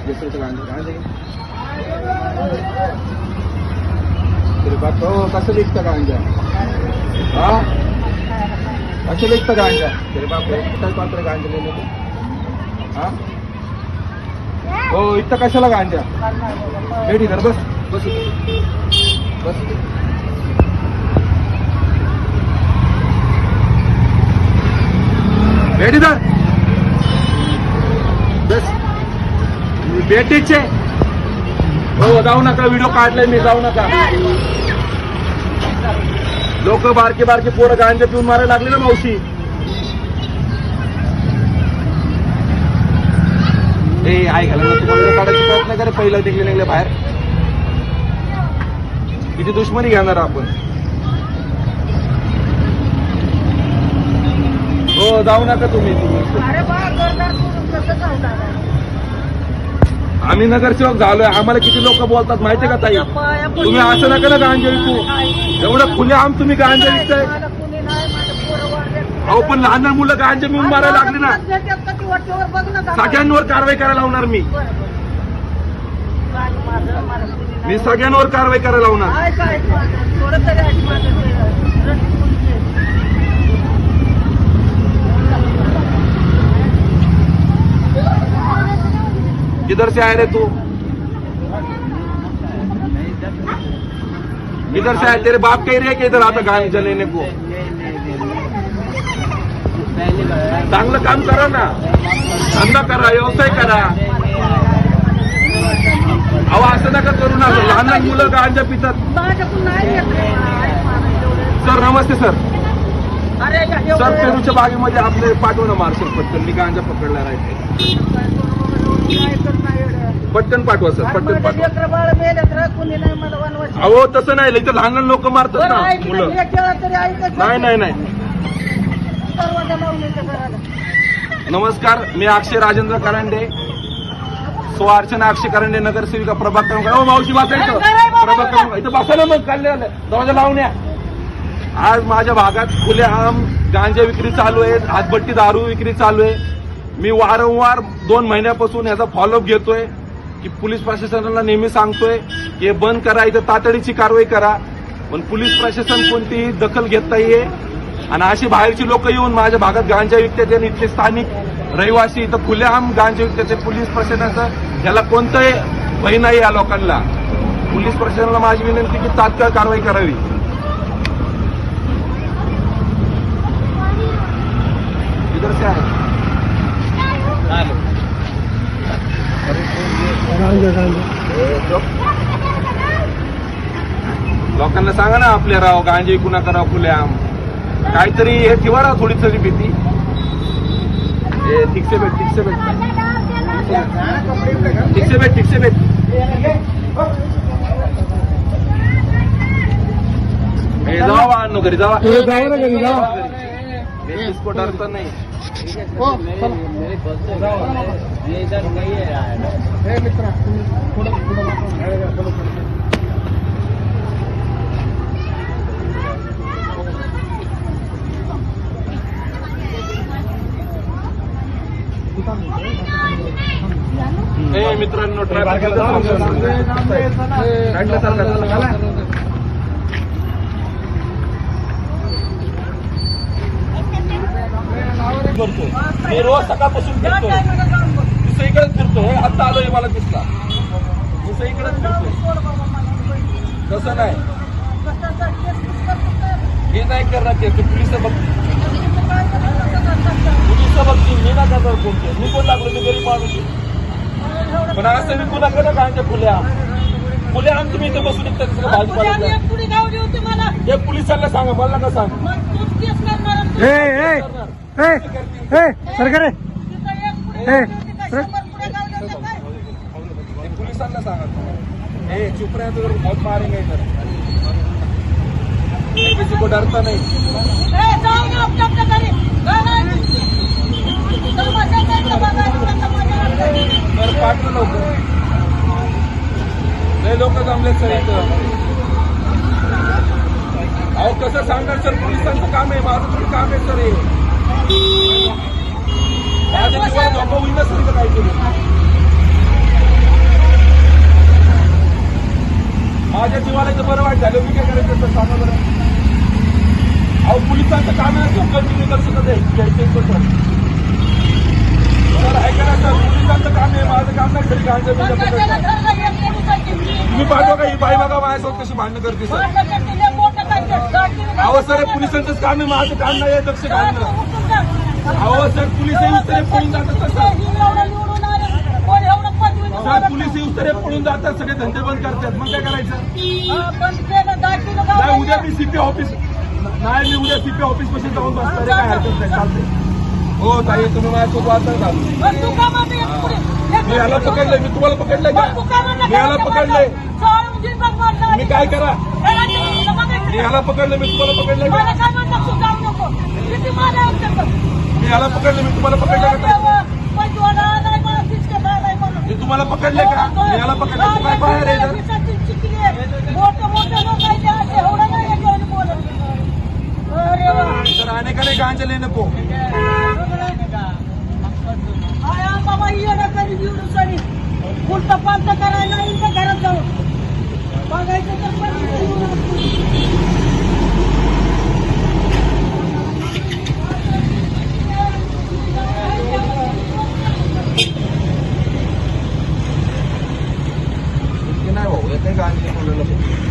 जैसे तो गांजा कहाँ जाएंगे तेरे बाप तो कैसे लिखता गांजा हाँ कैसे लिखता गांजा तेरे बाप कितना पात्र गांजा लेने को हाँ ओ इतना कशाला गांजा बैठ इधर बस बस बस बैठ इधर बस बेटीचे हो जाऊ नका व्हिडिओ काढलाय मी जाऊ नका लोक बारके बारके पोरं गांजा पिऊन मारायला लागले ना मावशी ए ऐकायला ना तुम्हाला काढायचा प्रयत्न करे पहिलं निघले बाहेर किती दुश्मनी घेणार आपण हो जाऊ नका तुम्ही आम्ही नगरसेवक झालोय आम्हाला किती लोक बोलतात माहितीये का ताई तुम्ही असं नका ना गांजा विकू एवढं खुले आम तुम्ही गांजा विकताय अहो पण लहान मुलं गांजा मिळून मारायला लागले ना सगळ्यांवर कारवाई करायला लावणार मी सगळ्यांवर कारवाई करायला लावणार किधर से आए रे तू किधर से आए तेरे बाप कह रहे हैं कि इधर आता गांजा लेने को चांगलं काम करा ना धंदा करा व्यवसाय करा अहो असं नका करू ना लहान लहान मुलं गांजा पितात सर नमस्ते सर सर पेरूच्या बागेमध्ये आपले पाठव ना मार्शल पटकन मी गांजा पकडला राहते पटकन पाठवा सर पटकन पाठवा अहो तसं नाही इथं लहान लहान लोक मारतात ना मुलं नाही नाही नाही नमस्कार मी अक्षय राजेंद्र करंडे अर्चना अक्षय करंडे नगरसेविका प्रभाग क्रमांक मावशी बसायचं प्रभाग क्रमांक इथं बसायला मग काढले दरवाजा लावण्या आज माझ्या भागात खुलेआम गांजा विक्री चालू आहे हातभट्टी दारू विक्री चालू आहे मी वारंवार 2 महिन्यापासून याचा फॉलोअप घेतोय की पोलीस प्रशासनाला नेहमी सांगतोय की हे बंद करा इथं तातडीची कारवाई करा पण पोलीस प्रशासन कोणतीही दखल घेत नाहीये आणि अशी बाहेरची लोक येऊन माझ्या भागात गांजा विकतात आणि इथले स्थानिक रहिवासी इथं खुलेआम गांजा विकतात पोलीस प्रशासनाचं याला कोणतंही भय नाही या लोकांना पोलीस प्रशासनाला माझी विनंती की तात्काळ कारवाई करावी इधर से आहे लोकांना सांगा ना आपल्या राव गांजे विकू नका राव खुलेआम काहीतरी हे ठेवा राव थोडी तरी भीती ठीक से बैठ ठीक से बैठ ठीक से बैठ ठीक से बैठ जावा आणू घरी जावा इसको डरता नाही मित्रांनो ट्रॅफिक करतो मी रोज सकाळपासून फिरतो दुसरीकडेच फिरतोय आता आलोय मला दिसला दुसरीकडेच फिरतोय तसं नाही हे नाही करणार ते पोलिस बघतील मी ना करणार कोणते मी कोण लागलो मी गरीब माणूस पण असं मी कुणा करा गांजा खुलेआम तुम्ही इथे बसून निघता भाजीपाला हे पोलिसांना सांगा मला नका सांगा सरकार पुलिसांना सांगा हे चुप रहे तो बहुत मारेंगे इधर किसी को डरता नहीं पाठवलं लवकर लय लोक जमले सर इथं अहो कसं सांगणार सर पोलिसांचं काम आहे माझं पण काम आहे सर हे माझ्या जीवाला धोका होईल ना सर इथं काहीतरी पोलिसांचं काम आहे कंटिन्यू करतो का ते घ्यायचं तर ऐका ना सर, पोलिसांचं काम आहे, माझं काम नाही तरी गांजा बिंजा पकडायचं. तुम्ही पाठवा का ही बाई बघा माझ्यासोबत कशी भांडणं करते सर. अहो सर, पोलिसांचंच काम आहे, माझं काम नाही आहे लक्ष घालणं. अहो सर, पोलीस येऊस तरी पळून जातात सर. सर पोलीस येऊस तरी पळून जातात, सगळे धंदे बंद करतात, मग काय करायचं. नाही उद्या मी सीपी ऑफिस नाही मी उद्या सीपी ऑफिस पाशी जाऊन बसणार आहे, काय हरकत नाही, चालते. हो ताई, तुम्ही माझ्यासोबत वाचता झालो. मी याला पकडलंय, मी तुम्हाला पकडलंय का? मी याला पकडलंय, मी काय करा? मी याला पकडलं, मी तुम्हाला पकडलंय का? मी याला पकडलं, मी तुम्हाला पकडलं का? मी तुम्हाला पकडले का? मी याला पकडलं, तू काय बाहेर आहे ना? सर आने का नाही गांजा लेने को बाबा उलट पालत करायला इथं घरात जाऊ बघायचं तर नाही भाऊ, येते गांजा